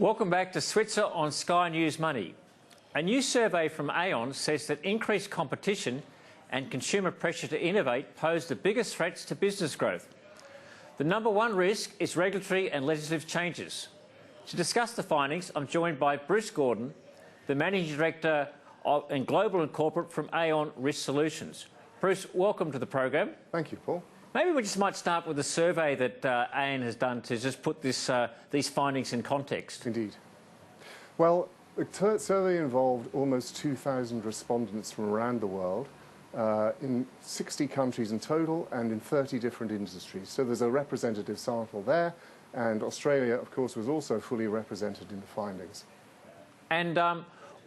Welcome back to Switzer on Sky News Money. A new survey from Aon says that increased competition and consumer pressure to innovate pose the biggest threats to business growth. The number one risk is regulatory and legislative changes. To discuss the findings, I'm joined by Bruce Gordon, the Managing Director in Global and Corporate from Aon Risk Solutions. Bruce, welcome to the program. Thank you, Paul. Maybe we just might start with the survey that Aon has done to just put these findings in context. Indeed. Well, the survey involved almost 2,000 respondents from around the world in 60 countries in total and in 30 different industries. So there's a representative sample there, and Australia, of course, was also fully represented in the findings. And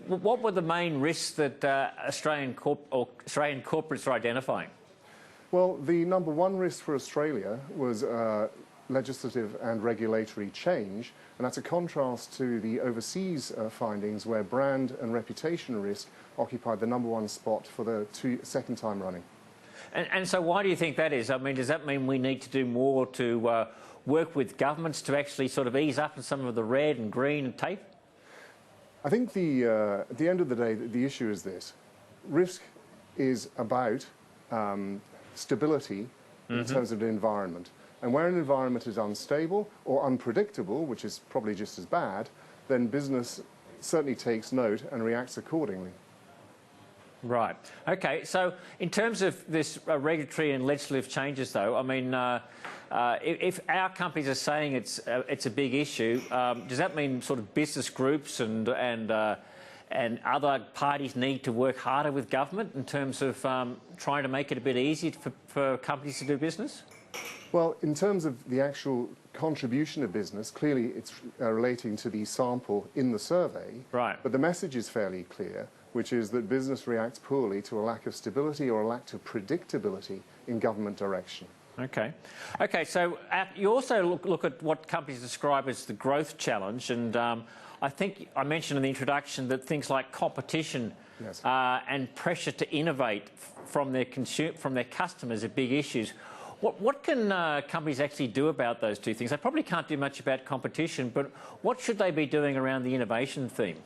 what were the main risks that Australian corporates are identifying? Well, the number one risk for Australia was legislative and regulatory change, and that's a contrast to the overseas findings where brand and reputation risk occupied the number one spot for the second time running. And so why do you think that is? I mean, does that mean we need to do more to work with governments to actually sort of ease up on some of the red and green and tape? I think at the end of the day, the issue is this. Risk is about stability in terms of the environment. And where an environment is unstable or unpredictable, which is probably just as bad, then business certainly takes note and reacts accordingly. Right. Okay. So in terms of this regulatory and legislative changes, though, I mean, if our companies are saying it's a big issue, does that mean sort of business groups and other parties need to work harder with government in terms of trying to make it a bit easier for companies to do business? Well, in terms of the actual contribution of business, clearly it's relating to the sample in the survey. Right. But the message is fairly clear, which is that business reacts poorly to a lack of stability or a lack of predictability in government direction. Okay. Okay, so you also look at what companies describe as the growth challenge, and I think I mentioned in the introduction that things like competition and pressure to innovate from their customers are big issues. What can companies actually do about those two things? They probably can't do much about competition, but what should they be doing around the innovation theme?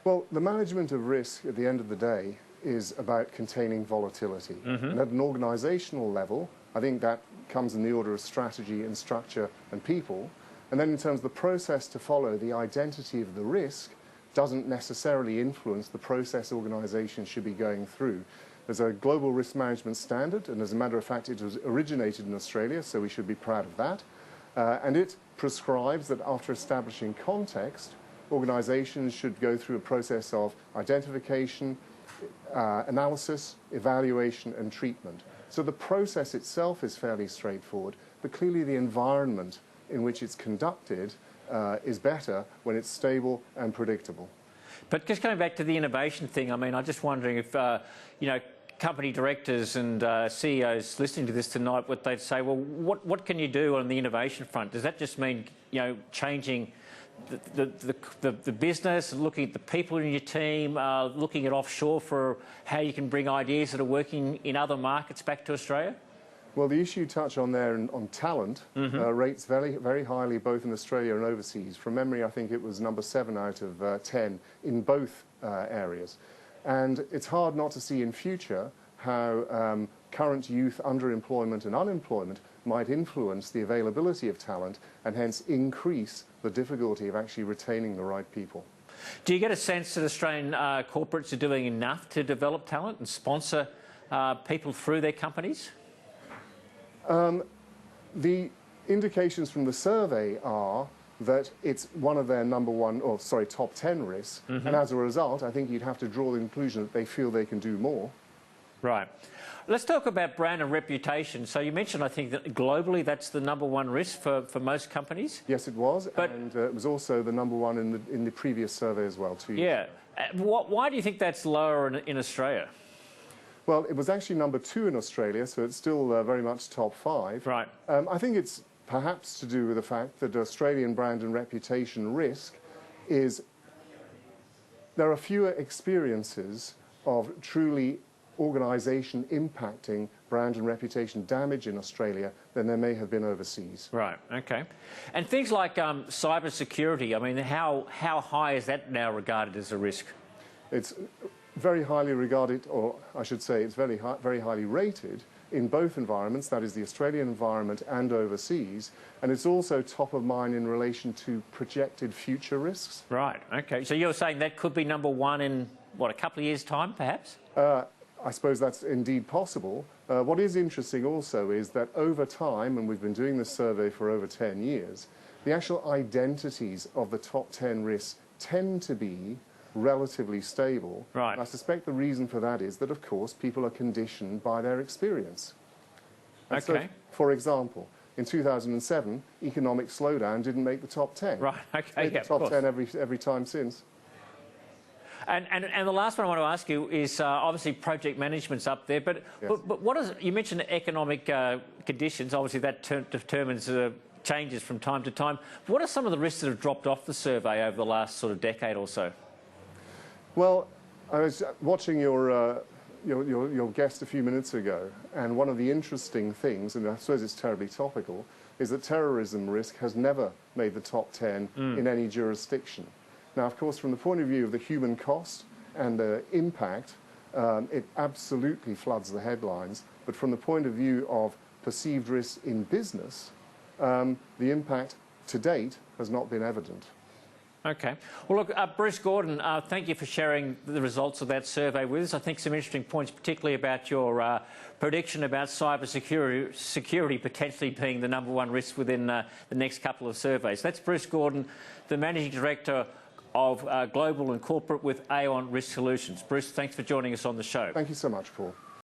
Well, the management of risk at the end of the day is about containing volatility. And at an organisational level, I think that comes in the order of strategy and structure and people. And then in terms of the process to follow, the identity of the risk doesn't necessarily influence the process organisations should be going through. There's a global risk management standard, and as a matter of fact, it was originated in Australia, so we should be proud of that. And it prescribes that after establishing context, organisations should go through a process of identification, analysis, evaluation, and treatment. So the process itself is fairly straightforward, but clearly the environment in which it's conducted is better when it's stable and predictable. But just going back to the innovation thing, I mean, I'm just wondering if, you know, company directors and CEOs listening to this tonight, what they'd say, well, what can you do on the innovation front? Does that just mean, you know, changing the business, looking at the people in your team, looking at offshore for how you can bring ideas that are working in other markets back to Australia? Well, the issue you touch on there on talent rates very, very highly both in Australia and overseas. From memory, I think it was number 7 out of 10 in both areas. And it's hard not to see in future how current youth underemployment and unemployment might influence the availability of talent and hence increase the difficulty of actually retaining the right people. Do you get a sense that Australian corporates are doing enough to develop talent and sponsor people through their companies? The indications from the survey are that it's one of their top 10 risks, and as a result, I think you'd have to draw the conclusion that they feel they can do more. Right. Let's talk about brand and reputation. So you mentioned, I think, that globally that's the number one risk for most companies? Yes, it was, and it was also the number one in the previous survey as well, 2 years ago. Yeah. Why do you think that's lower in Australia? Well, it was actually number 2 in Australia, so it's still very much top 5. Right. I think it's perhaps to do with the fact that Australian brand and reputation risk is there are fewer experiences of truly organisation impacting brand and reputation damage in Australia than there may have been overseas. Right, okay. And things like cyber security, I mean, how high is that now regarded as a risk? It's very highly regarded, or I should say it's very highly rated in both environments, that is the Australian environment and overseas, and it's also top of mind in relation to projected future risks. Right, okay. So you're saying that could be number one in, what, a couple of years' time, perhaps? I suppose that's indeed possible. What is interesting also is that over time, and we've been doing this survey for over 10 years, the actual identities of the top 10 risks tend to be relatively stable. Right. And I suspect the reason for that is that, of course, people are conditioned by their experience. And okay. So, for example, in 2007, economic slowdown didn't make the top 10. Right, okay, It's made yeah, the top 10 every time since. And the last one I want to ask you is obviously project management's up there, but, Yes. but what is, you mentioned economic conditions, obviously that determines changes from time to time. What are some of the risks that have dropped off the survey over the last sort of decade or so? Well, I was watching your guest a few minutes ago, and one of the interesting things, and I suppose it's terribly topical, is that terrorism risk has never made the top 10 in any jurisdiction. Now, of course, from the point of view of the human cost and the impact, it absolutely floods the headlines. But from the point of view of perceived risks in business, the impact to date has not been evident. Okay. Well, look, Bruce Gordon, thank you for sharing the results of that survey with us. I think some interesting points, particularly about your prediction about cyber security potentially being the number one risk within the next couple of surveys. That's Bruce Gordon, the Managing Director of Global and Corporate with Aon Risk Solutions. Bruce, thanks for joining us on the show. Thank you so much, Paul.